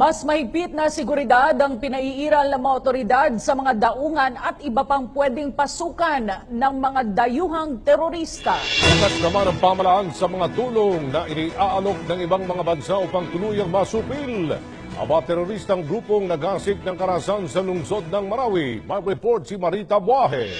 Mas mahigpit na seguridad ang pinaiiral ng mga otoridad sa mga daungan at iba pang pwedeng pasukan ng mga dayuhang terorista. Bukas naman ang pamalaan sa mga tulong na iniaalok ng ibang mga bansa upang tuluyang masupil ang mga teroristang grupong nagasik ng karahasan sa lungsod ng Marawi. May report si Marita Buahe.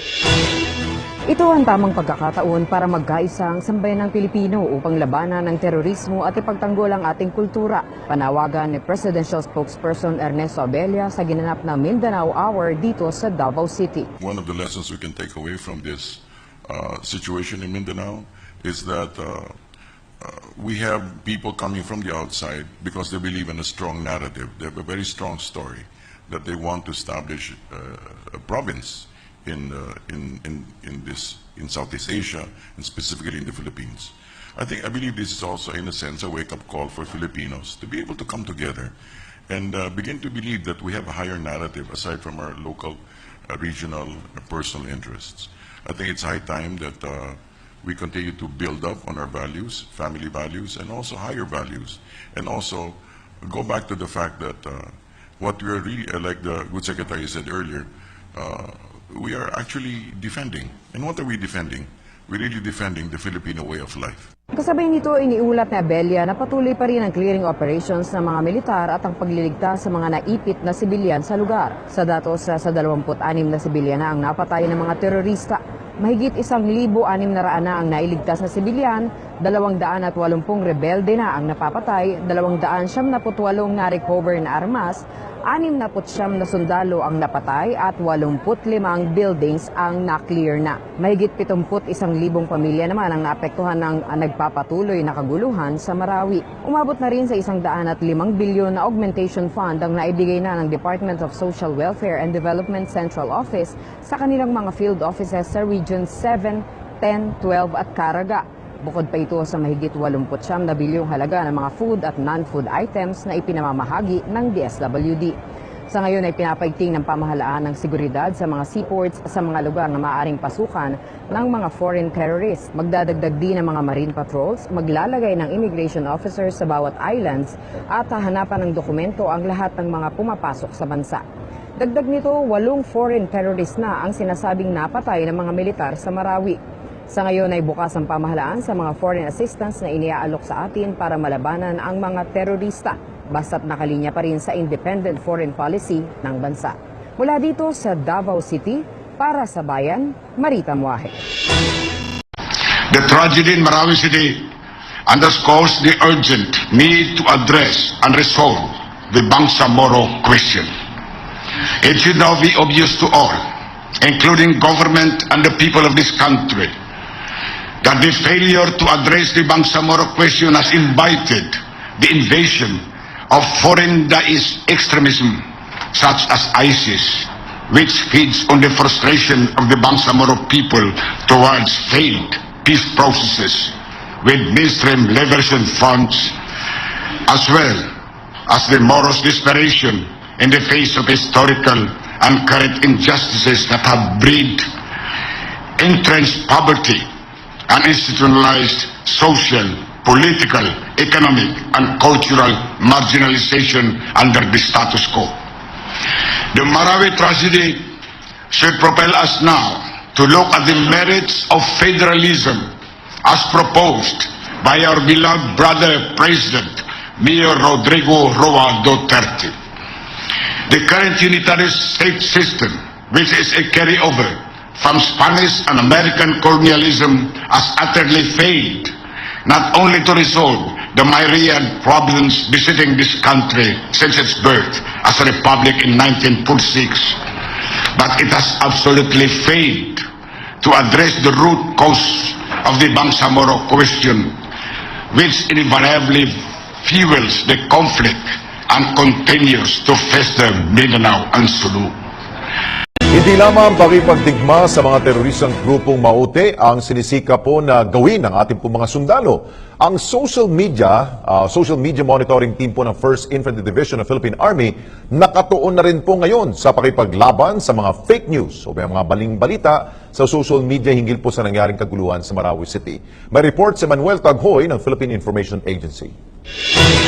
Ito ang tamang pagkakataon para magkaisa ang sambayan ng Pilipino upang labanan ng terorismo at ipagtanggol ang ating kultura. Panawagan ni Presidential Spokesperson Ernesto Abella sa ginanap na Mindanao Hour dito sa Davao City. One of the lessons we can take away from this situation in Mindanao is that we have people coming from the outside because they believe in a strong narrative. They have a very strong story that they want to establish a province in Southeast Asia and specifically in the Philippines. I believe this is also in a sense a wake-up call for Filipinos to be able to come together and begin to believe that we have a higher narrative aside from our local, regional, personal interests. I think it's high time that we continue to build up on our values, family values, and also higher values, and also go back to the fact that what we are really, like the good secretary said earlier, we are actually defending. And what are we defending? We're really defending the Filipino way of life. Kasabay nito, iniulat ni Abella na patuloy pa rin ang clearing operations ng mga militar at ang pagliligtas sa mga naipit na sibilyan sa lugar. Sa datos, sa 26 na sibilyan na ang napatay ng mga terorista. Mahigit 1,600 na ang nailigtas na sibilyan, 280 rebelde na ang napapatay, 278 na-recover na armas, 69 na sundalo ang napatay at 85 buildings ang na-clear na. Mahigit 71,000 pamilya naman ang naapektuhan ng nagpapatuloy na kaguluhan sa Marawi. Umabot na rin sa 105 bilyon na augmentation fund ang naibigay na ng Department of Social Welfare and Development Central Office sa kanilang mga field offices sa Region 7, 10, 12 at Caraga. Bukod pa ito sa mahigit 89 na bilyong halaga ng mga food at non-food items na ipinamamahagi ng DSWD. Sa ngayon ay pinapaigting ng pamahalaan ng seguridad sa mga seaports sa mga lugar na maaaring pasukan ng mga foreign terrorists. Magdadagdag din ng mga marine patrols, maglalagay ng immigration officers sa bawat islands at hahanapan ng dokumento ang lahat ng mga pumapasok sa bansa. Dagdag nito, 8 foreign terrorists na ang sinasabing napatay ng mga militar sa Marawi. Sa ngayon ay bukas ang pamahalaan sa mga foreign assistance na iniaalok sa atin para malabanan ang mga terorista, basta't nakalinya pa rin sa independent foreign policy ng bansa. Mula dito sa Davao City, para sa Bayan, Marita Buahe. The tragedy in Marawi City underscores the urgent need to address and resolve the Bangsamoro question. It should now be obvious to all, including government and the people of this country, that the failure to address the Bangsamoro question has invited the invasion of foreign Daesh extremism such as ISIS, which feeds on the frustration of the Bangsamoro people towards failed peace processes with mainstream liberation funds, as well as the Moros' desperation in the face of historical and current injustices that have bred entrenched poverty and institutionalized social, political, economic, and cultural marginalization under the status quo. The Marawi tragedy should propel us now to look at the merits of federalism as proposed by our beloved brother President Mayor Rodrigo Roa Duterte. The current unitary state system, which is a carryover from Spanish and American colonialism, has utterly failed not only to resolve the myriad problems besetting this country since its birth as a republic in 1946, but it has absolutely failed to address the root cause of the Bangsamoro question, which invariably fuels the conflict and continues to fester Mindanao and Sulu. Hindi lamang pakipagdigma sa mga teroristang grupong maute ang sinisikap po na gawin ng ating po mga sundalo. Ang social media monitoring team po ng 1st Infantry Division ng Philippine Army nakatuon na rin po ngayon sa pakipaglaban sa mga fake news o mga baling balita sa social media hinggil po sa nangyaring kaguluhan sa Marawi City. May report si Manuel Taghoy ng Philippine Information Agency.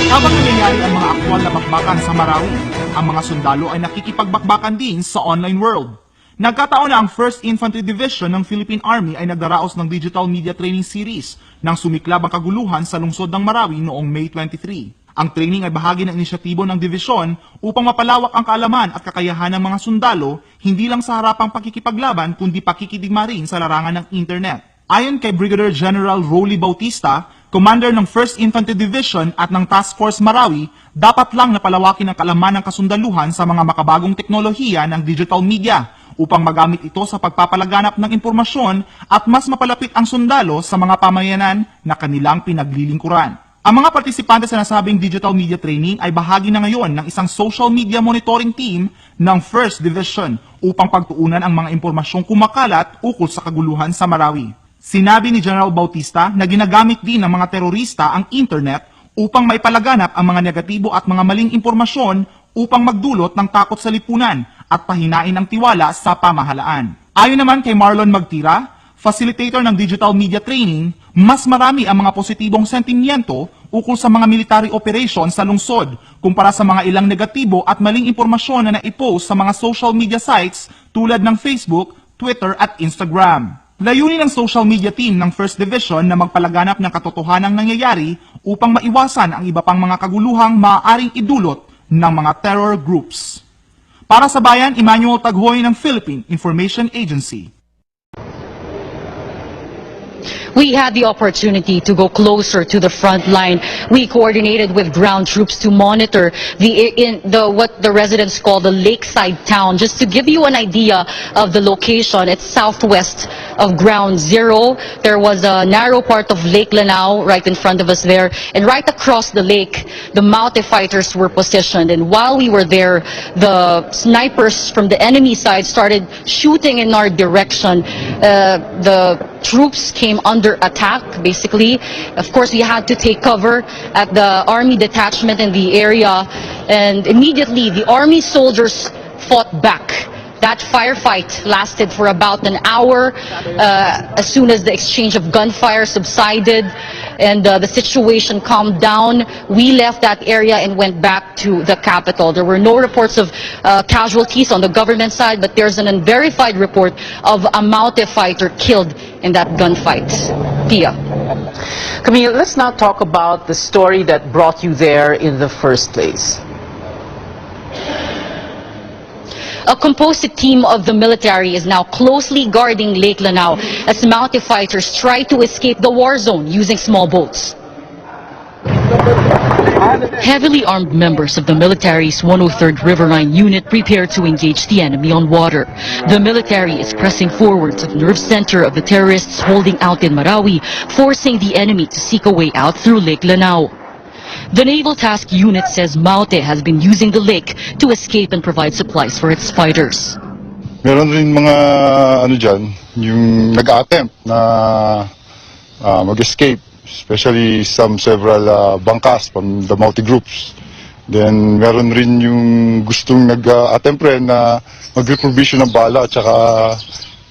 Habang nangyayari ang mga aktwal na bakbakan sa Marawi, ang mga sundalo ay nakikipagbakbakan din sa online world. Nagkataon na ang 1st Infantry Division ng Philippine Army ay nagdaraos ng digital media training series nang sumiklab ang kaguluhan sa lungsod ng Marawi noong May 23. Ang training ay bahagi ng inisyatibo ng division upang mapalawak ang kaalaman at kakayahan ng mga sundalo hindi lang sa harapang pakikipaglaban kundi pakikidigma rin sa larangan ng internet. Ayon kay Brigadier General Rolly Bautista, Commander ng 1st Infantry Division at ng Task Force Marawi, dapat lang napalawakin ang kaalaman ng kasundaluhan sa mga makabagong teknolohiya ng digital media upang magamit ito sa pagpapalaganap ng impormasyon at mas mapalapit ang sundalo sa mga pamayanan na kanilang pinaglilingkuran. Ang mga partisipante sa nasabing digital media training ay bahagi na ngayon ng isang social media monitoring team ng 1st Division upang pagtuunan ang mga impormasyong kumakalat ukol sa kaguluhan sa Marawi. Sinabi ni General Bautista na ginagamit din ng mga terorista ang internet upang maipalaganap ang mga negatibo at mga maling impormasyon upang magdulot ng takot sa lipunan at pahinain ang tiwala sa pamahalaan. Ayon naman kay Marlon Magtira, facilitator ng digital media training, mas marami ang mga positibong sentimiento ukol sa mga military operation sa lungsod kumpara sa mga ilang negatibo at maling impormasyon na naipost sa mga social media sites tulad ng Facebook, Twitter at Instagram. Layunin ng social media team ng 1st Division na magpalaganap ng katotohanang nangyayari upang maiwasan ang iba pang mga kaguluhang maaaring idulot ng mga terror groups. Para sa Bayan, Emmanuel Taghoy ng Philippine Information Agency. We had the opportunity to go closer to the front line. We coordinated with ground troops to monitor what the residents call the lakeside town. Just to give you an idea of the location, it's southwest of Ground Zero. There was a narrow part of Lake Lanao right in front of us there. And right across the lake, the Maute fighters were positioned. And while we were there, the snipers from the enemy side started shooting in our direction. The troops came under attack, basically. Of course, we had to take cover at the army detachment in the area, and immediately the army soldiers fought back. That firefight lasted for about an hour. As soon as the exchange of gunfire subsided and the situation calmed down, we left that area and went back to the capital. There were no reports of casualties on the government side, but there's an unverified report of a Maute fighter killed in that gunfight. Pia. Camille, let's now talk about the story that brought you there in the first place. A composite team of the military is now closely guarding Lake Lanao as Maute fighters try to escape the war zone using small boats. Heavily armed members of the military's 103rd Riverine Unit prepare to engage the enemy on water. The military is pressing forward to the nerve center of the terrorists holding out in Marawi, forcing the enemy to seek a way out through Lake Lanao. The Naval Task Unit says Maute has been using the lake to escape and provide supplies for its fighters. Meron rin mga dyan, yung nag-attempt na mag-escape, especially several bangkas from the Maute groups. Then meron rin yung gustong nag-attempt rin na mag-reprovision ng bala at saka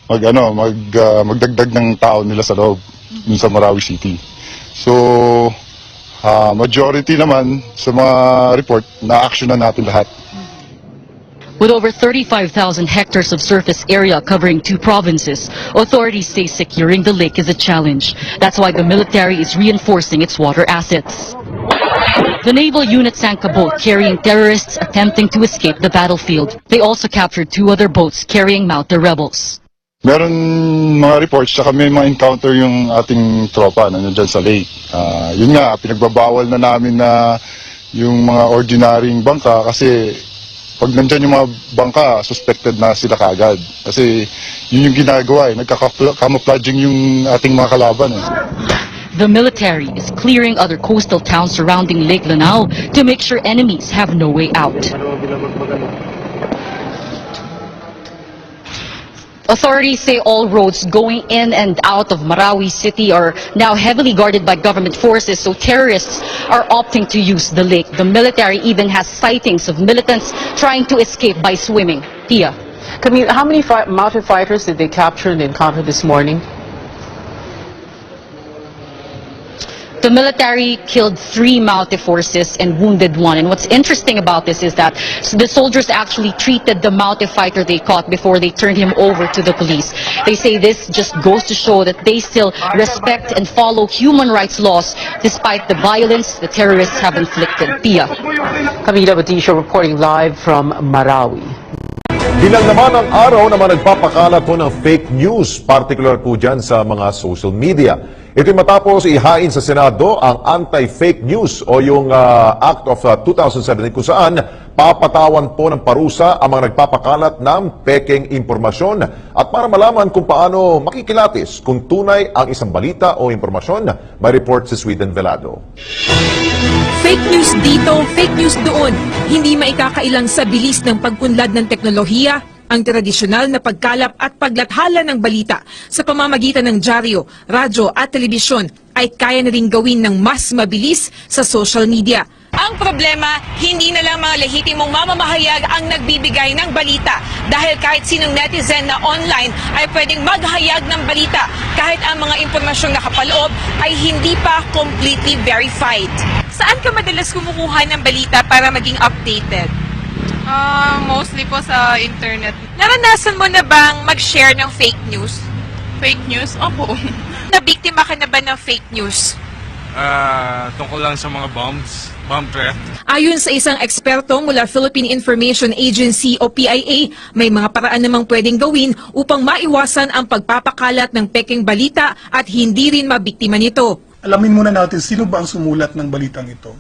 magdagdag ng tao nila sa loob dun sa Marawi City. So majority naman sa mga report na action na natin lahat. With over 35,000 hectares of surface area covering 2 provinces, authorities say securing the lake is a challenge. That's why the military is reinforcing its water assets. The naval unit sank a boat carrying terrorists attempting to escape the battlefield. They also captured 2 other boats carrying Maute rebels. Meron mga reports, saka may mga encounter yung ating tropa na nandyan sa lake. Yun nga, pinagbabawal na namin na yung mga ordinaryong bangka kasi pag nandyan yung mga bangka, suspected na sila kagad. Kasi yun yung ginagawa, nagkaka-camouflaging yung ating mga kalaban. The military is clearing other coastal towns surrounding Lake Lanao to make sure enemies have no way out. Authorities say all roads going in and out of Marawi City are now heavily guarded by government forces, so terrorists are opting to use the lake. The military even has sightings of militants trying to escape by swimming. Tia. Camille, how many Maute fighters did they capture and encounter this morning? the military killed 3 Maute forces and wounded 1. And what's interesting about this is that the soldiers actually treated the Maute fighter they caught before they turned him over to the police. They say this just goes to show that they still respect and follow human rights laws despite the violence the terrorists have inflicted. Pia. Camila Batisio reporting live from Marawi. Bilang naman ang araw na nagpapakalat po ng fake news, particular po dyan sa mga social media. Ito'y matapos ihain sa Senado ang Anti-Fake News o yung Act of 2017 kung saan papatawan po ng parusa ang mga nagpapakalat ng pekeng impormasyon. At para malaman kung paano makikilatis kung tunay ang isang balita o impormasyon, may report si Sweden Velado. Fake news dito, fake news doon. Hindi maikakailang sa bilis ng pagpunlad ng teknolohiya ang tradisyonal na pagkalap at paglathala ng balita sa pamamagitan ng dyaryo, radyo at telebisyon ay kaya na rin gawin ng mas mabilis sa social media. Ang problema, hindi na lang mga lehitimong mamamahayag ang nagbibigay ng balita dahil kahit sinong netizen na online ay pwedeng maghayag ng balita kahit ang mga impormasyong nakapaloob ay hindi pa completely verified. Saan ka madalas kumukuha ng balita para maging updated? Mostly po sa internet. Naranasan mo na bang mag-share ng fake news? Fake news? Opo. Nabiktima ka na ba ng fake news? Tungkol lang sa mga bomb threat. Ayon sa isang eksperto mula Philippine Information Agency o PIA, may mga paraan namang pwedeng gawin upang maiwasan ang pagpapakalat ng pekeng balita at hindi rin mabiktima nito. Alamin muna natin sino ba ang sumulat ng balitang ito.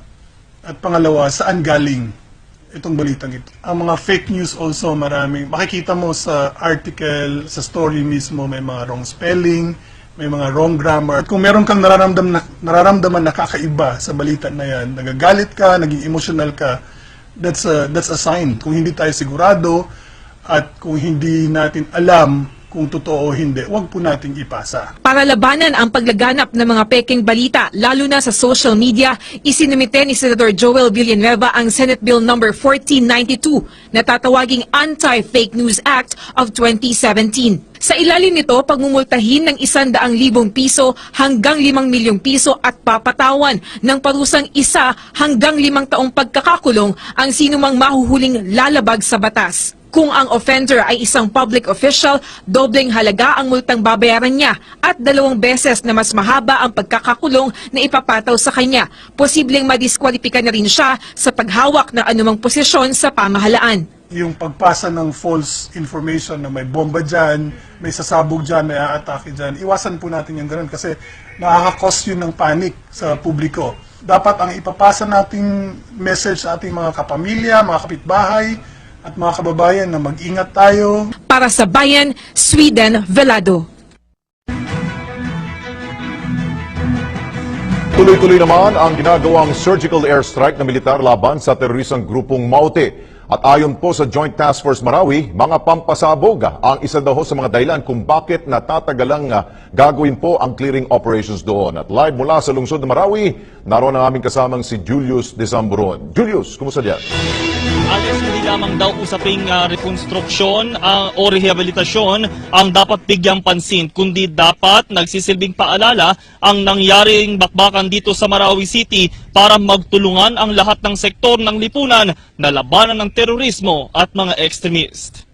At pangalawa, saan galing itong balitang ito. Ang mga fake news also marami. Makikita mo sa article, sa story mismo, may mga wrong spelling, may mga wrong grammar. At kung meron kang nararamdaman na kakaiba sa balita na yan, nagagalit ka, naging emotional ka, that's a sign. Kung hindi tayo sigurado at kung hindi natin alam kung totoo o hindi, huwag po nating ipasa. Para labanan ang paglaganap ng mga pekeng balita, lalo na sa social media, isinumite ni Senator Joel Villanueva ang Senate Bill No. 1492 na tatawaging Anti-Fake News Act of 2017. Sa ilalim nito, pagmumultahin ng 100,000 piso hanggang 5 milyong piso at papatawan ng parusang 1 hanggang 5 taong pagkakakulong ang sinumang mahuhuling lalabag sa batas. Kung ang offender ay isang public official, dobleng halaga ang multang babayaran niya at 2 beses na mas mahaba ang pagkakakulong na ipapataw sa kanya. Posibleng madiskwalipika na rin siya sa paghawak ng anumang posisyon sa pamahalaan. Yung pagpasa ng false information na may bomba dyan, may sasabog dyan, may aatake dyan, iwasan po natin yung ganun kasi nakaka-cause yun ng panic sa publiko. Dapat ang ipapasa nating message sa ating mga kapamilya, mga kapitbahay, at mga kababayan na mag-ingat tayo. Para sa Bayan, Sweden Velado. Tuloy-tuloy naman ang ginagawang surgical airstrike ng militar laban sa terorisang grupong Maute. At ayon po sa Joint Task Force Marawi, mga pampasabog ang isa daw sa mga dahilan kung bakit natatagalang gagawin po ang clearing operations doon. At live mula sa lungsod ng Marawi, naroon ang aming kasamang si Julius Desamburon. Julius, kumusta dyan? Alex, hindi lamang daw usaping rekonstruksyon o rehabilitasyon ang dapat bigyang pansin, kundi dapat nagsisilbing paalala ang nangyaring bakbakan dito sa Marawi City para magtulungan ang lahat ng sektor ng lipunan na labanan ng terorismo at mga extremist.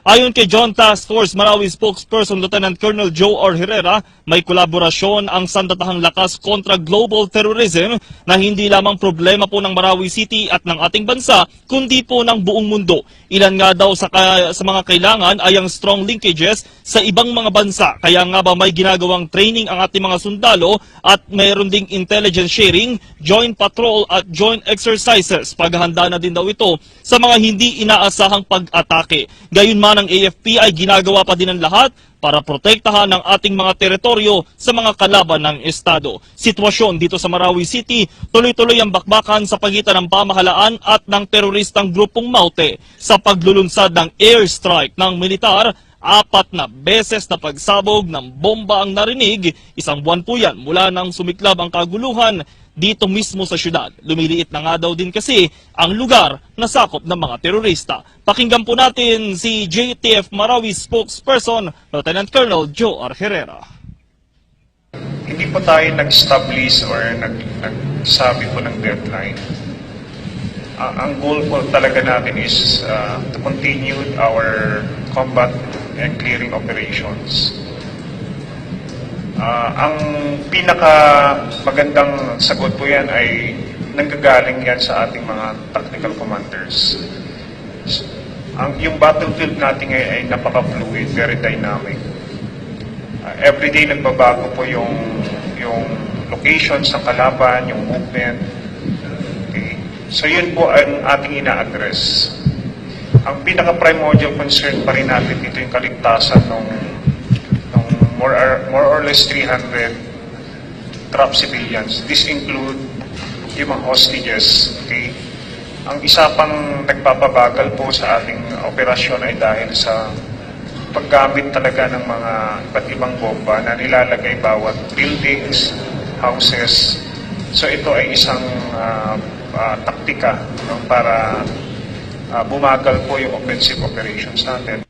Ayon kay Joint Task Force Marawi spokesperson Lieutenant Colonel Joe R. Herrera, may kolaborasyon ang sandatahang lakas kontra global terrorism na hindi lamang problema po ng Marawi City at ng ating bansa, kundi po ng buong mundo. Ilan nga daw sa mga kailangan ay ang strong linkages sa ibang mga bansa. Kaya nga ba may ginagawang training ang ating mga sundalo at mayroon ding intelligence sharing, joint patrol at joint exercises. Paghahanda na din daw ito sa mga hindi inaasahang pag-atake. Gayunman ang AFP ay ginagawa pa din ang lahat para protektahan ang ating mga teritoryo sa mga kalaban ng Estado. Sitwasyon dito sa Marawi City, tuloy-tuloy ang bakbakan sa pagitan ng pamahalaan at ng teroristang grupong Maute sa paglulunsad ng airstrike ng militar. 4 na beses na pagsabog ng bomba ang narinig, 1 buwan po yan mula nang sumiklab ang kaguluhan dito mismo sa syudad. Lumiliit na nga daw din kasi ang lugar na sakop ng mga terorista. Pakinggan po natin si JTF Marawi spokesperson, Lieutenant Colonel Joe R. Herrera. hindi po tayo nag-establish or nagsabi po ng deadline. Ang goal po talaga natin is to continue our combat and clearing operations. Ang pinaka magandang sagot po yan ay nanggagaling yan sa ating mga tactical commanders. Yung battlefield natin ay napaka-fluid, very dynamic. Every day nagbabago po yung locations ng kalaban, yung movement. Okay. So yun po ang ating ina-address. Ang pinaka-primordial concern pa rin natin dito yung kaligtasan ng more or less 300 trapped civilians. This include yung mga hostages. Okay? Ang isa pang nagpapabagal po sa ating operasyon ay dahil sa paggamit talaga ng mga iba't ibang bomba na nilalagay bawat buildings, houses. So ito ay isang taktika, no, para bumagal po yung offensive operations natin.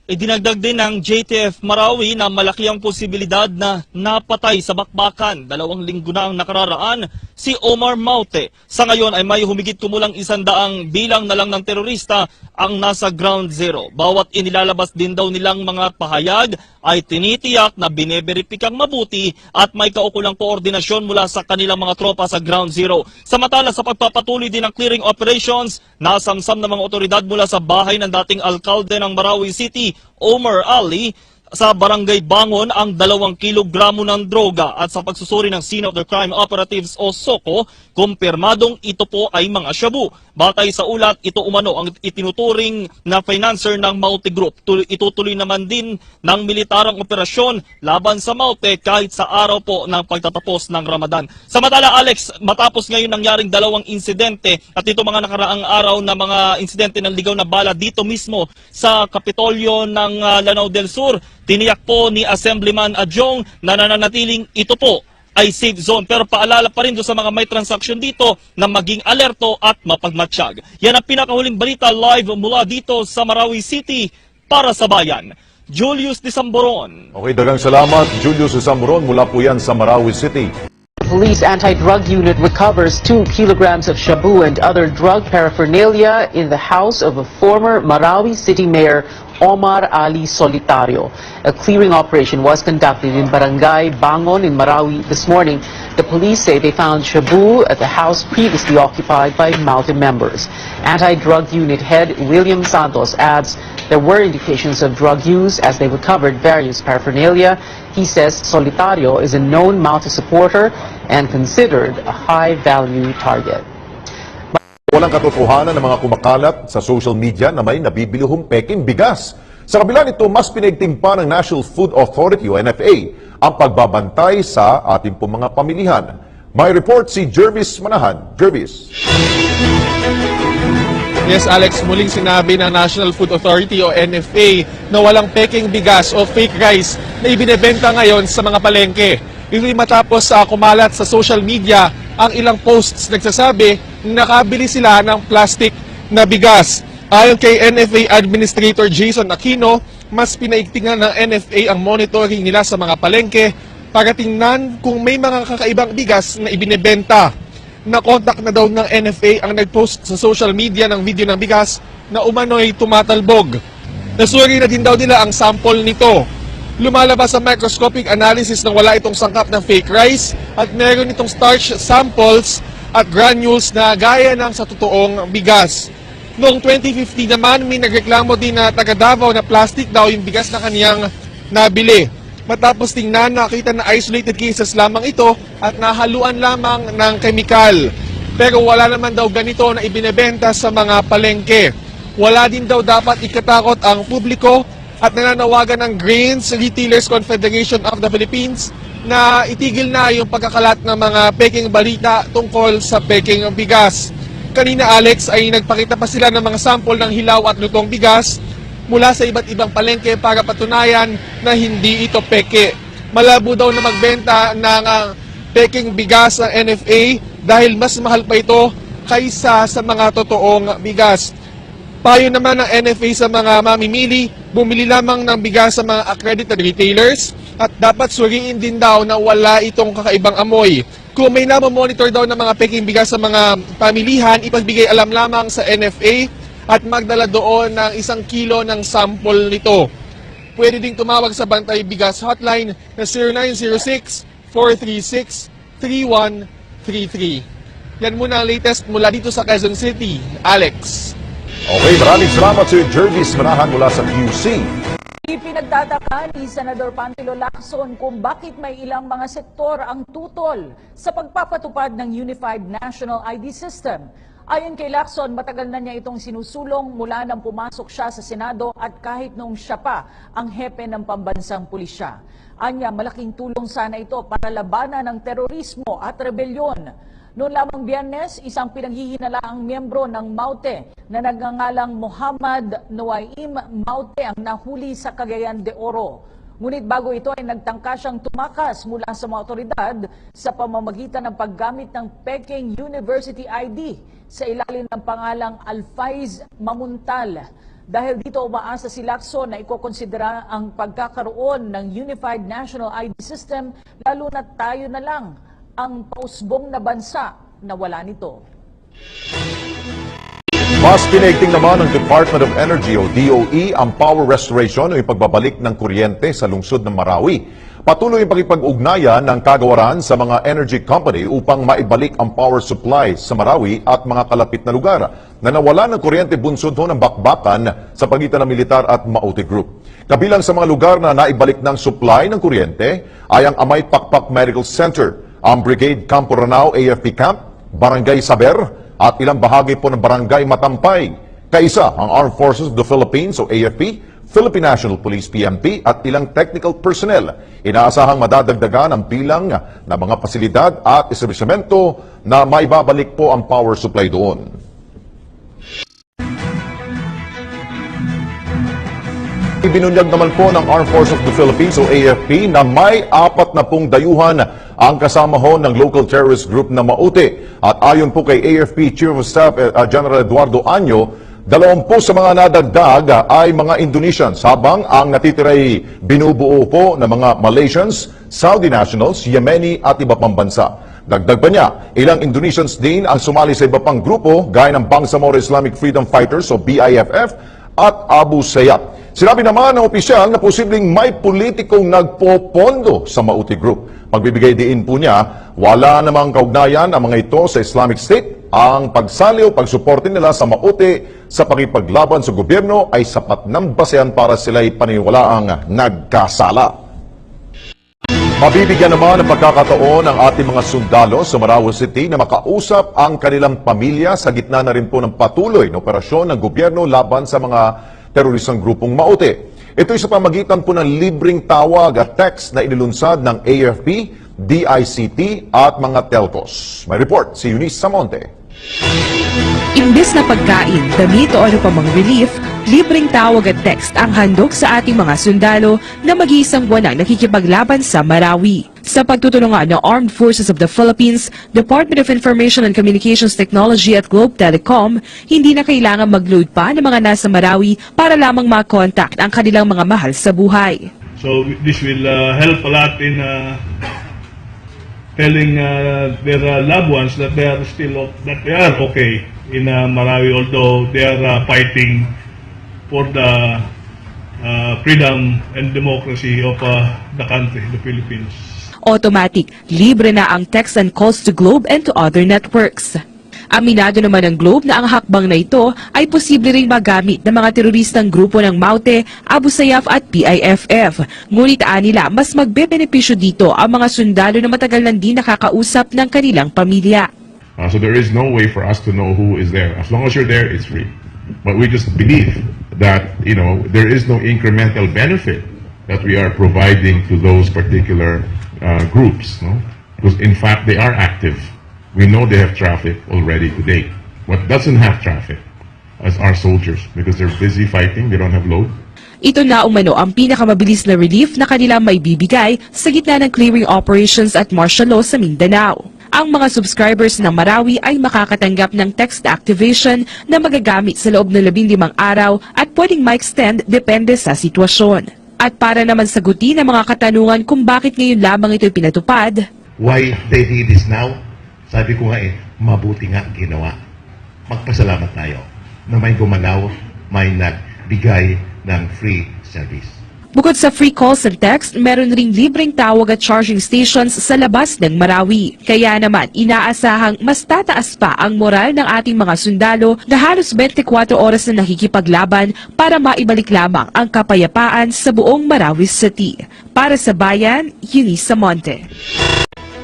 Idinagdag din ng JTF Marawi na malaki ang posibilidad na napatay sa bakbakan 2 linggo na ang nakararaan si Omar Maute. Sa ngayon ay may humigit kumulang 100 bilang na lang ng terorista ang nasa ground zero. Bawat inilalabas din daw nilang mga pahayag ay tinitiyak na bineberipikang mabuti at may kaukulang koordinasyon mula sa kanilang mga tropa sa ground zero. Samantala sa pagpapatuloy din ng clearing operations, nasamsam ng mga otoridad mula sa bahay ng dating alkalde ng Marawi City, Omar Ali, sa Barangay Bangon ang 2 kilogramo ng droga at sa pagsusuri ng Scene of the Crime Operatives o SOCO, kumpirmadong ito po ay mga shabu. Batay sa ulat, ito umano ang itinuturing na financer ng Maute Group. Itutuloy naman din ng militarang operasyon laban sa Maute kahit sa araw po ng pagtatapos ng Ramadan. Samantala Alex, matapos ngayon nangyaring 2 insidente at ito mga nakaraang araw na mga insidente ng ligaw na bala dito mismo sa Kapitolyo ng Lanao del Sur, tiniyak po ni Assemblyman Adjong na nananatiling ito po ay safe zone. Pero paalala pa rin doon sa mga may transaction dito na maging alerto at mapagmatsyag. Yan ang pinakahuling balita live mula dito sa Marawi City para sa bayan. Julius Disamboron. Okay, dagang salamat Julius Disamboron mula po yan sa Marawi City. Police anti-drug unit recovers 2 kilograms of shabu and other drug paraphernalia in the house of a former Marawi City Mayor Omar Ali Solitario. A clearing operation was conducted in Barangay Bangon in Marawi this morning. The police say they found shabu at the house previously occupied by Mountain members. Anti-drug unit head William Santos adds there were indications of drug use as they recovered various paraphernalia. He says Solitario is a known Mountain supporter and considered a high-value target. Walang katotohanan ng mga kumakalat sa social media na may nabibilihong peking bigas. Sa kabila nito, mas pinigting pa ng National Food Authority o NFA ang pagbabantay sa ating pong mga pamilihan. May report si Jervis Manahan. Jervis. Yes, Alex, muling sinabi ng National Food Authority o NFA na walang peking bigas o fake rice na ibinebenta ngayon sa mga palengke. Ito'y matapos kumalat sa social media ang ilang posts nagsasabi na nakabili sila ng plastic na bigas. Ayon kay NFA Administrator Jason Aquino, mas pinaigtingan ng NFA ang monitoring nila sa mga palengke para tingnan kung may mga kakaibang bigas na ibinebenta. Na-contact na daw ng NFA ang nag-post sa social media ng video ng bigas na umano'y tumatalbog. Nasuri na din daw nila ang sample nito. Lumalabas sa microscopic analysis na wala itong sangkap ng fake rice at meron itong starch samples at granules na gaya ng sa totoong bigas. Noong 2015 naman, may nagreklamo din na taga Davao na plastic daw yung bigas na kaniyang nabili. Matapos tingnan, nakita na isolated cases lamang ito at nahaluan lamang ng kemikal. Pero wala naman daw ganito na ibinebenta sa mga palengke. Wala din daw dapat ikatakot ang publiko at nananawagan ng Grains Retailers Confederation of the Philippines na itigil na yung pagkakalat ng mga peking balita tungkol sa peking bigas. Kanina, Alex, ay nagpakita pa sila ng mga sample ng hilaw at lutong bigas mula sa iba't ibang palengke para patunayan na hindi ito peke. Malabo daw na magbenta ng peking bigas ng NFA dahil mas mahal pa ito kaysa sa mga totoong bigas. Payo naman ng NFA sa mga mamimili, bumili lamang ng bigas sa mga accredited retailers at dapat suriin din daw na wala itong kakaibang amoy. Kung may namamonitor daw ng mga peking bigas sa mga pamilihan, ipagbigay alam lamang sa NFA at magdala doon ng 1 kilo ng sample nito. Pwede ding tumawag sa Bantay Bigas Hotline na 0906-436-3133. Yan muna ang latest mula dito sa Quezon City. Alex. Okay, maraming salamat si Jervis Manahan mula sa QC. Ipinagtataka ni Senador Panfilo Lacson kung bakit may ilang mga sektor ang tutol sa pagpapatupad ng Unified National ID System. Ayon kay Lacson, matagal na niya itong sinusulong mula nang pumasok siya sa Senado at kahit noong siya pa ang hepe ng pambansang pulisya. Anya, malaking tulong sana ito para labanan ng terorismo at rebelyon. Noon lamang Biyernes, isang pinanghihinalaang miyembro ng MAUTE na nagngangalang Muhammad Nuaim Maute ang nahuli sa Cagayan de Oro. Ngunit bago ito ay nagtangka siyang tumakas mula sa mga otoridad sa pamamagitan ng paggamit ng Peking University ID sa ilalim ng pangalang Alfaiz Mamuntal. Dahil dito umaasa si Lacson na ikokonsidera ang pagkakaroon ng Unified National ID System lalo na tayo na lang ang pausbong na bansa na wala nito. Mas pinaigting naman ng Department of Energy o DOE ang power restoration o ipagbabalik ng kuryente sa lungsod ng Marawi. Patuloy ang pakipag-ugnayan ng kagawaran sa mga energy company upang maibalik ang power supply sa Marawi at mga kalapit na lugar na nawala ng kuryente bunsod ng bakbakan sa pagitan ng militar at Maute Group. Kabilang sa mga lugar na naibalik ng supply ng kuryente ay ang Amay Pakpak Medical Center, ang Brigade Campo Ranao AFP Camp, Barangay Saber, at ilang bahagi po ng Barangay Matampay. Kaisa ang Armed Forces of the Philippines o AFP, Philippine National Police PNP at ilang technical personnel. Inaasahang madadagdagan ang bilang ng mga pasilidad at establishmento na maibabalik po ang power supply doon. Ibinunyag naman po ng Armed Forces of the Philippines o AFP na may 40 dayuhan ang kasama ho ng local terrorist group na Maute. At ayon po kay AFP Chief of Staff General Eduardo Anyo, 20 sa mga nadagdag ay mga Indonesians habang ang natitira'y binubuo po ng mga Malaysians, Saudi nationals, Yemeni at iba pang bansa. Dagdag pa niya, ilang Indonesians din ang sumali sa iba pang grupo gaya ng Bangsamoro Islamic Freedom Fighters o BIFF at Abu Sayyaf. Sinabi naman ng opisyal na posibleng may politikong nagpopondo sa Maute Group. Pagbibigay diin po niya, wala namang kaugnayan ang mga ito sa Islamic State. Ang pagsali o pagsuporte nila sa Maute sa pakipaglaban sa gobyerno ay sapat ng basehan para sila'y paniniwalaang nagkasala. Mabibigyan naman ng pagkakataon ang ating mga sundalo sa Marawi City na makausap ang kanilang pamilya sa gitna na rin po ng patuloy na operasyon ng gobyerno laban sa mga terorisang grupong Maute. Ito ay sa pamagitan po ng libreng tawag at text na inilunsad ng AFP, DICT at mga telcos. May report si Eunice Samonte. Imbes na pagkain, damit o ano pa mang relief, libreng tawag at text ang handog sa ating mga sundalo na mag-iisang buwan ang nakikipaglaban sa Marawi. Sa pagtutulungan ng Armed Forces of the Philippines, Department of Information and Communications Technology at Globe Telecom, hindi na kailangan mag-load pa ng mga nasa Marawi para lamang ma-contact ang kanilang mga mahal sa buhay. So this will help a lot in telling their loved ones that they are okay in Marawi, although they are fighting for the freedom and democracy of the country, the Philippines. Automatic, libre na ang text and calls to Globe and to other networks. Aminado naman ng Globe na ang hakbang na ito ay posible ring magamit ng mga teroristang grupo ng Maute, Abu Sayyaf at PIFF. Ngunit nila, mas magbebenepisyo dito ang mga sundalo na matagal nang di nakakausap ng kanilang pamilya. So there is no way for us to know who is there. As long as you're there, it's free. But we just believe that, there is no incremental benefit that we are providing to those particular groups, no? Because in fact, they are active. We know they have traffic already to date. What doesn't have traffic as our soldiers because they're busy fighting, they don't have load. Ito na umano ang pinakamabilis na relief na kanila may bibigay sa gitna ng clearing operations at martial law sa Mindanao. Ang mga subscribers ng Marawi ay makakatanggap ng text activation na magagamit sa loob ng 15 araw at pwedeng ma-extend depende sa sitwasyon. At para naman sagutin ang mga katanungan kung bakit ngayon lamang ito pinatupad, Why they did this now? Sabi ko nga mabuti nga ginawa. Magpasalamat tayo na may gumalaw, may nagbigay ng free service. bukod sa free calls and text, meron ring libreng tawag at charging stations sa labas ng Marawi. Kaya naman, inaasahang mas tataas pa ang moral ng ating mga sundalo na halos 24 oras na nakikipaglaban para maibalik lamang ang kapayapaan sa buong Marawi City. Para sa Bayan, Eunice Monte.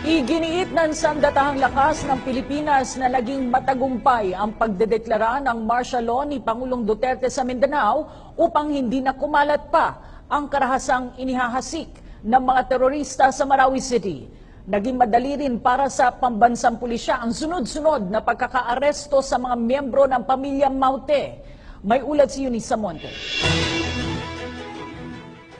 Iginiit ng sandatahang lakas ng Pilipinas na naging matagumpay ang pagdedeklara ng martial law ni Pangulong Duterte sa Mindanao upang hindi na kumalat pa ang karahasang inihahasik ng mga terorista sa Marawi City. Naging madali rin para sa pambansang pulisya ang sunod-sunod na pagkakaaresto sa mga miyembro ng pamilyang Maute. May ulat si Eunice Monte.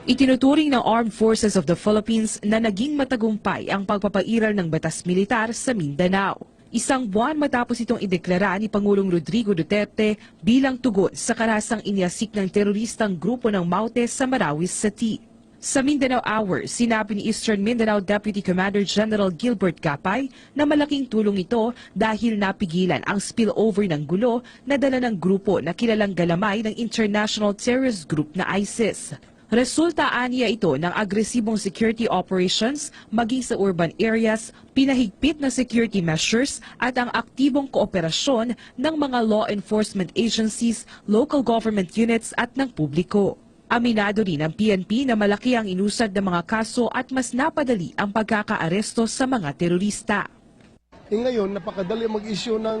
Itinuturing ng Armed Forces of the Philippines na naging matagumpay ang pagpapairal ng batas militar sa Mindanao. Isang buwan matapos itong ideklara ni Pangulong Rodrigo Duterte bilang tugon sa karahasang iniasik ng teroristang grupo ng Maute sa Marawi City. Sa Mindanao Hour, sinabi ni Eastern Mindanao Deputy Commander General Gilbert Capay na malaking tulong ito dahil napigilan ang spillover ng gulo na dala ng grupo na kilalang galamay ng International Terrorist Group na ISIS. Resulta aniya ito ng agresibong security operations maging sa urban areas, pinahigpit na security measures at ang aktibong kooperasyon ng mga law enforcement agencies, local government units at ng publiko. Aminado rin ang PNP na malaki ang inusad ng mga kaso at mas napadali ang pagkakaaresto sa mga terorista. Ngayon, napakadali mag-issue ng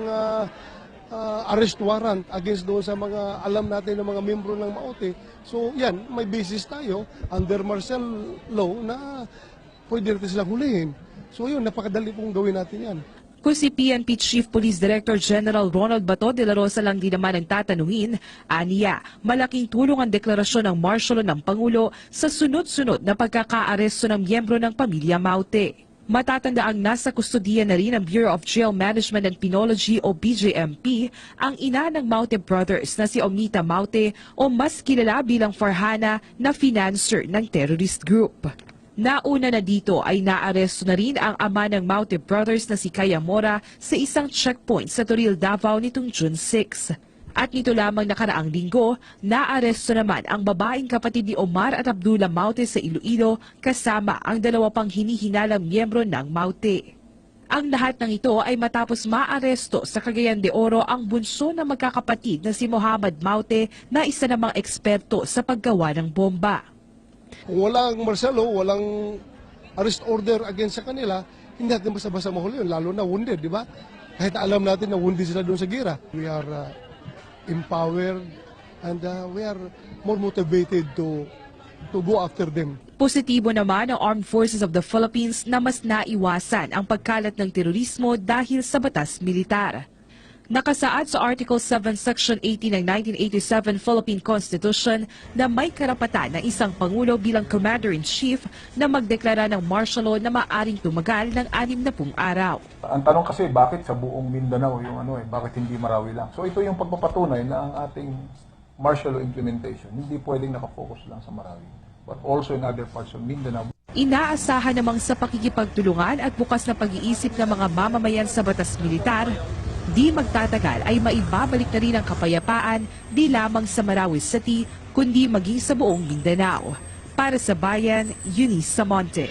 arrest warrant against doon sa mga alam natin ng mga membro ng Maute. So yan, may basis tayo under martial law na pwede natin silang hulihin. So yun, napakadali pong gawin natin yan. Kung si PNP Chief Police Director General Ronald Bato de la Rosa lang din naman ang tatanungin, aniya, malaking tulong ang deklarasyon ng martial law ng Pangulo sa sunod-sunod na pagkakaaresto ng miyembro ng pamilya Maute. Matatanda ang nasa kustodiya na rin ng Bureau of Jail Management and Penology o BJMP ang ina ng Maute Brothers na si Omnita Maute o mas kilala bilang Farhana na financer ng terrorist group. Nauna na dito ay naaresto na rin ang ama ng Maute Brothers na si Kaya Mora sa isang checkpoint sa Toril, Davao nitong June 6. At nito lamang nakaraang linggo, naaresto naman ang babaeng kapatid ni Omar at Abdullah Maute sa Iloilo kasama ang dalawa pang hinihinalang miyembro ng Maute. Ang lahat ng ito ay matapos maaresto sa Cagayan de Oro ang bunso na magkakapatid na si Muhammad Maute na isa namang eksperto sa paggawa ng bomba. Kung walang martial law, walang arrest order against sa kanila, hindi natin basta-basta mahuli yun, lalo na wounded, di ba? Kahit alam natin na wounded sila doon sa gira. We are empowered and we are more motivated to go after them. Positibo naman ang Armed Forces of the Philippines na mas naiwasan ang pagkalat ng terorismo dahil sa batas militar. Nakasaad sa Article 7, Section 18 ng 1987 Philippine Constitution na may karapatan ng isang Pangulo bilang Commander-in-Chief na magdeklara ng martial law na maaring tumagal ng 60 araw. Ang tanong kasi bakit sa buong Mindanao yung bakit hindi Marawi lang? So ito yung pagpapatunay na ang ating martial law implementation hindi pwedeng nakafocus lang sa Marawi, but also in other parts of Mindanao. Inaasahan namang sa pakikipagtulungan at bukas na pag-iisip ng mga mamamayan sa batas militar, di magtatagal ay maibabalik na rin ang kapayapaan di lamang sa Marawi City kundi maging sa buong Mindanao. Para sa Bayan, Eunice Monte.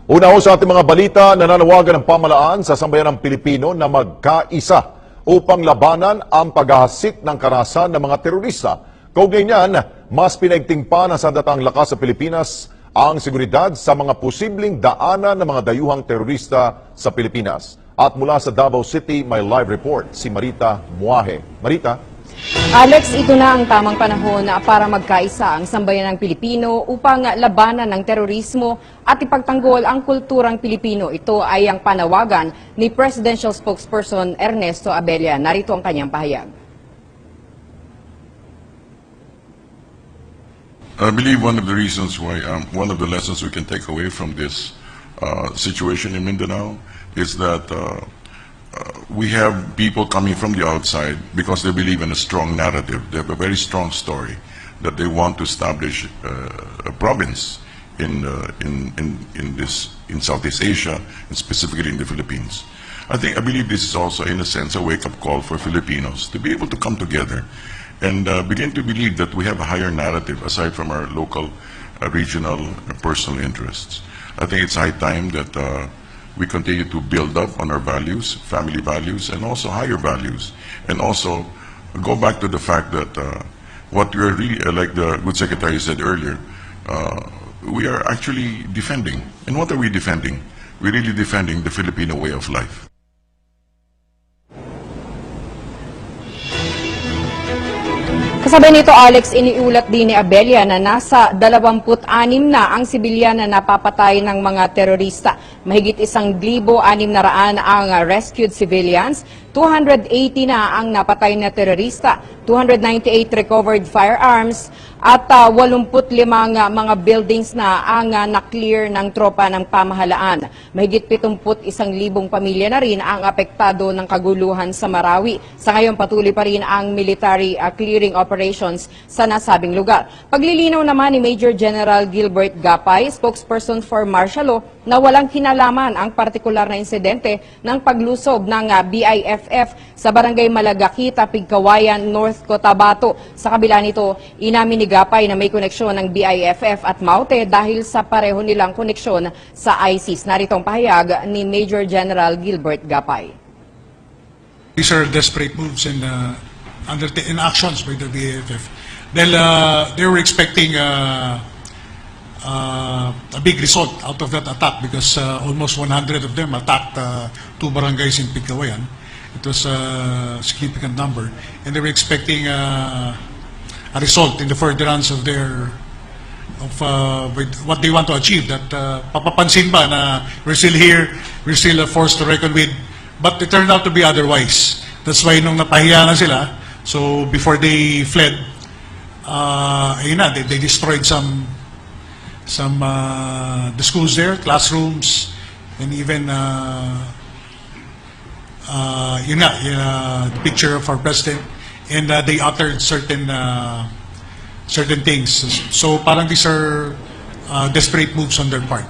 Una ho sa ating mga balita, nananawagan ng pamahalaan sa sambayanang Pilipino na magkaisa upang labanan ang paghahasik ng karahasan ng mga terorista. Kaugnay niyan, mas pinaigting pa ng sandatahang lakas sa Pilipinas ang seguridad sa mga posibleng daanan ng mga dayuhang terorista sa Pilipinas. At mula sa Davao City, may live report si Marita Muahe. Marita? Alex, ito na ang tamang panahon para magkaisa ang sambayanang Pilipino upang labanan ng terorismo at ipagtanggol ang kulturang Pilipino. Ito ay ang panawagan ni Presidential Spokesperson Ernesto Abella. Narito ang kanyang pahayag. I believe one of the reasons why, one of the lessons we can take away from this situation in Mindanao is that we have people coming from the outside because they believe in a strong narrative. They have a very strong story that they want to establish a province in Southeast Asia, and specifically in the Philippines. I believe this is also, in a sense, a wake-up call for Filipinos to be able to come together and begin to believe that we have a higher narrative aside from our local, regional, and personal interests. I think it's high time that we continue to build up on our values, family values, and also higher values, and also go back to the fact that what we're really, like the good secretary said earlier, we are actually defending. And what are we defending? We're really defending the Filipino way of life. Kasabay nito, Alex, iniulat din ni Abella na nasa 26 na ang sibilyan na napapatay ng mga terorista. Mahigit 1,600 ang rescued civilians, 280 na ang napatay na terorista, 298 recovered firearms, at 85 mga buildings na ang na-clear ng tropa ng pamahalaan. Mahigit 71,000 pamilya na rin ang apektado ng kaguluhan sa Marawi. Sa ngayon, patuloy pa rin ang military clearing operations sa nasabing lugar. Paglilinaw naman ni Major General Gilbert Gapay, spokesperson for martial law, na walang kinalaman ang partikular na insidente ng paglusob ng BIFF sa Barangay Malagaki, Tapigkawayan, North Cotabato. Sa kabila nito, inamin ni Gapay na may koneksyon ng BIFF at Maute dahil sa pareho nilang koneksyon sa ISIS. Narito ang pahayag ni Major General Gilbert Gapay. These are desperate moves and actions by the BIFF. They were expecting a big result out of that attack because almost 100 of them attacked 2 barangays in Pigkawayan. It was a significant number, and they were expecting a result in the furtherance of with what they want to achieve. That papapansin ba na we're still here, we're still a force to reckon with, but it turned out to be otherwise. That's why nung napahiya na sila, so before they fled, they destroyed some the schools there, classrooms, and even the picture of our president, and they uttered certain things. So parang these are desperate moves on their part.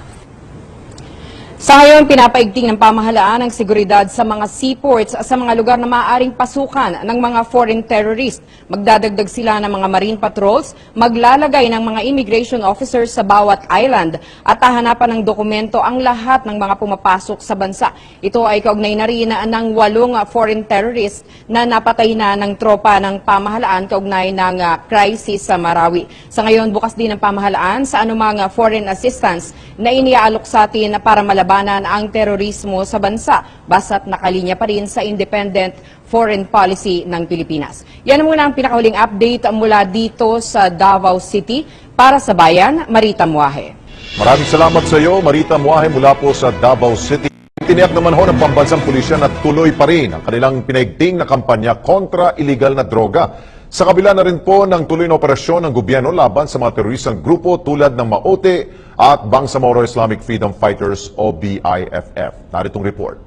Sa ngayon, pinapaigting ng pamahalaan ang seguridad sa mga seaports sa mga lugar na maaaring pasukan ng mga foreign terrorist. Magdadagdag sila ng mga marine patrols, maglalagay ng mga immigration officers sa bawat island at hahanapan ng dokumento ang lahat ng mga pumapasok sa bansa. Ito ay kaugnay na rin ng 8 foreign terrorists na napatay na ng tropa ng pamahalaan kaugnay ng crisis sa Marawi. Sa ngayon, bukas din ang pamahalaan sa anumang foreign assistance na iniaalok sa atin para malabanan ang terorismo sa bansa, basta't nakalinya pa rin sa independent foreign policy ng Pilipinas. Yan muna ang pinakahuling update mula dito sa Davao City. Para sa Bayan, Marita Muahe. Maraming salamat sa iyo, Marita Muahe, mula po sa Davao City. Tiniyak naman ho ng pambansang pulisya na tuloy pa rin ang kanilang pinaigting na kampanya kontra illegal na droga. Sa kabila na rin po ng tuloy na operasyon ng gobyerno laban sa mga teroristang grupo tulad ng Maute at Bangsamoro Islamic Freedom Fighters o BIFF. Naritong report.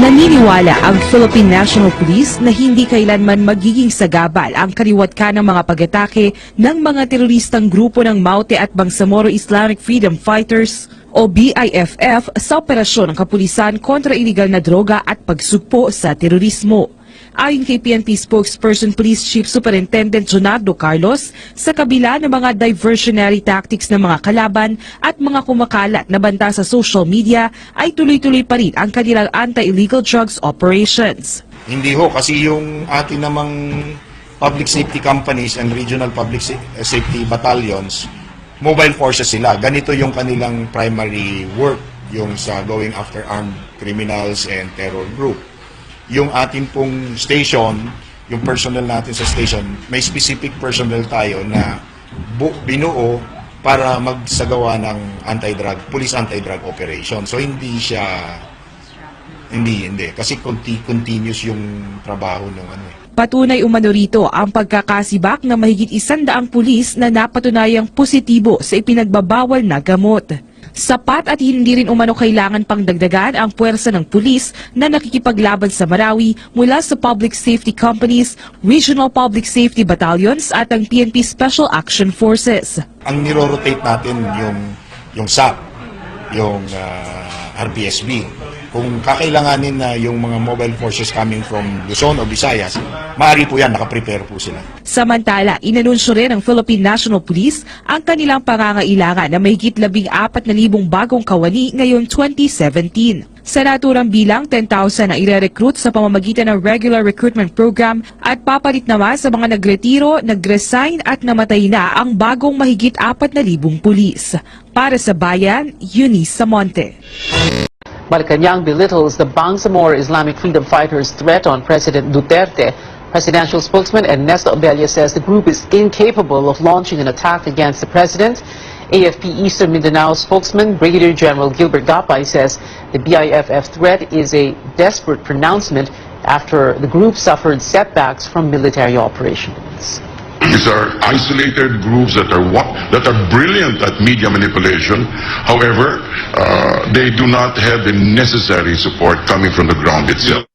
Naniniwala ang Philippine National Police na hindi kailanman magiging sagabal ang kaliwatka ng mga pag-atake ng mga teroristang grupo ng Maute at Bangsamoro Islamic Freedom Fighters o BIFF sa operasyon ng kapulisan kontra iligal na droga at pagsugpo sa terorismo. Ayon kay PNP spokesperson Police Chief Superintendent Jonardo Carlos, sa kabila ng mga diversionary tactics ng mga kalaban at mga kumakalat na banta sa social media, ay tuloy-tuloy pa rin ang kanilang anti-illegal drugs operations. Hindi ho, kasi yung atin namang public safety companies and regional public safety battalions, mobile forces sila. Ganito yung kanilang primary work, yung sa going after armed criminals and terror group. Yung atin pong station, yung personnel natin sa station, may specific personnel tayo na binuo para magsagawa ng police anti-drug operation. So hindi kasi continuous yung trabaho ng Patunay umano rito ang pagkakasibak na mahigit 100 pulis na napatunayang positibo sa ipinagbabawal na gamot. Sapat at hindi rin umano kailangan pang dagdagan ang puwersa ng pulis na nakikipaglaban sa Marawi mula sa public safety companies, regional public safety battalions at ang PNP Special Action Forces. Ang niro-rotate natin yung SAP, yung RPSB. Kung kakailanganin na yung mga mobile forces coming from Luzon o Visayas, maaari po yan, nakaprepare po sila. Samantala, inanunsyo rin ng Philippine National Police ang kanilang pangangailangan na mahigit 14,000 bagong kawani ngayong 2017. Sa naturang bilang, 10,000 ang ire-recruit sa pamamagitan ng regular recruitment program at papalit naman sa mga nagretiro, nag-resign at namatay na ang bagong mahigit 4,000 pulis. Para sa Bayan, Eunice Samonte. Malacanang belittles the Bangsamoro Islamic Freedom Fighters' threat on President Duterte. Presidential spokesman Ernesto Abella says the group is incapable of launching an attack against the president. AFP Eastern Mindanao spokesman Brigadier General Gilbert Gapay says the BIFF threat is a desperate pronouncement after the group suffered setbacks from military operations. These are isolated groups that are brilliant at media manipulation. However, they do not have the necessary support coming from the ground itself.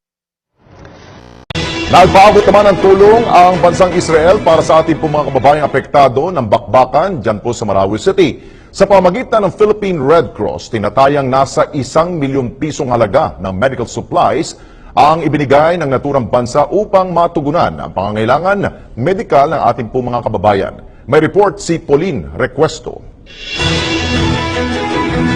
Nagpaabot naman ng tulong ang bansang Israel para sa ating mga kababayang apektado ng bakbakan dyan po sa Marawi City. Sa pamagitan ng Philippine Red Cross, tinatayang nasa 1 milyong pisong halaga ng medical supplies ang ibinigay ng naturang bansa upang matugunan ang pangangailangan medikal ng ating mga kababayan. May report si Pauline Requesto.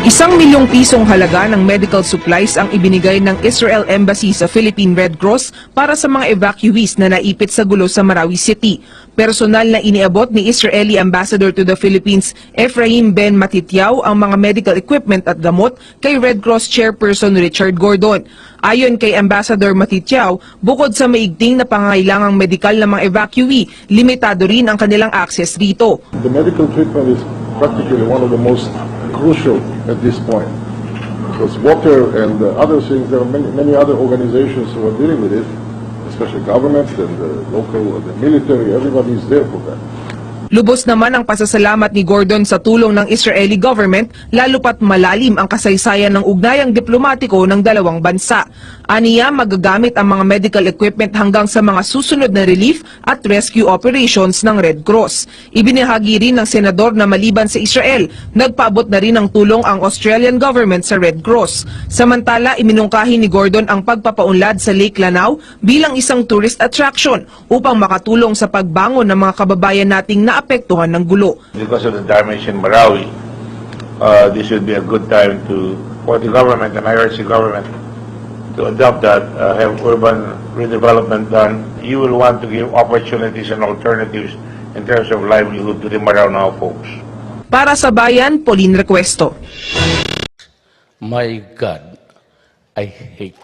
1 milyong pisong halaga ng medical supplies ang ibinigay ng Israel Embassy sa Philippine Red Cross para sa mga evacuees na naipit sa gulo sa Marawi City. Personal na iniabot ni Israeli Ambassador to the Philippines Ephraim Ben Matityaw ang mga medical equipment at gamot kay Red Cross Chairperson Richard Gordon. Ayon kay Ambassador Matityaw, bukod sa maigting na pangangailangang medikal ng mga evacuee, limitado rin ang kanilang access dito. The medical treatment is practically one of the most crucial at this point. Because water and other things, there are many other organizations who are dealing with it, especially government and the local, the military, everybody is there for that. Lubos naman ang pasasalamat ni Gordon sa tulong ng Israeli government, lalo pat malalim ang kasaysayan ng ugnayang diplomatiko ng dalawang bansa. Aniya, magagamit ang mga medical equipment hanggang sa mga susunod na relief at rescue operations ng Red Cross. Ibinahagi rin ng senador na maliban sa Israel, nagpaabot na rin ng tulong ang Australian government sa Red Cross. Samantala, iminungkahi ni Gordon ang pagpapaunlad sa Lake Lanao bilang isang tourist attraction upang makatulong sa pagbangon ng mga kababayan nating naapektuhan ng gulo. Because of the damage in Marawi, this would be a good time for the government, and I urge the government to adopt that, have urban redevelopment done. You will want to give opportunities and alternatives in terms of livelihood to the Maranao folks. Para sa Bayan, Pauline Requesto. My God, I hate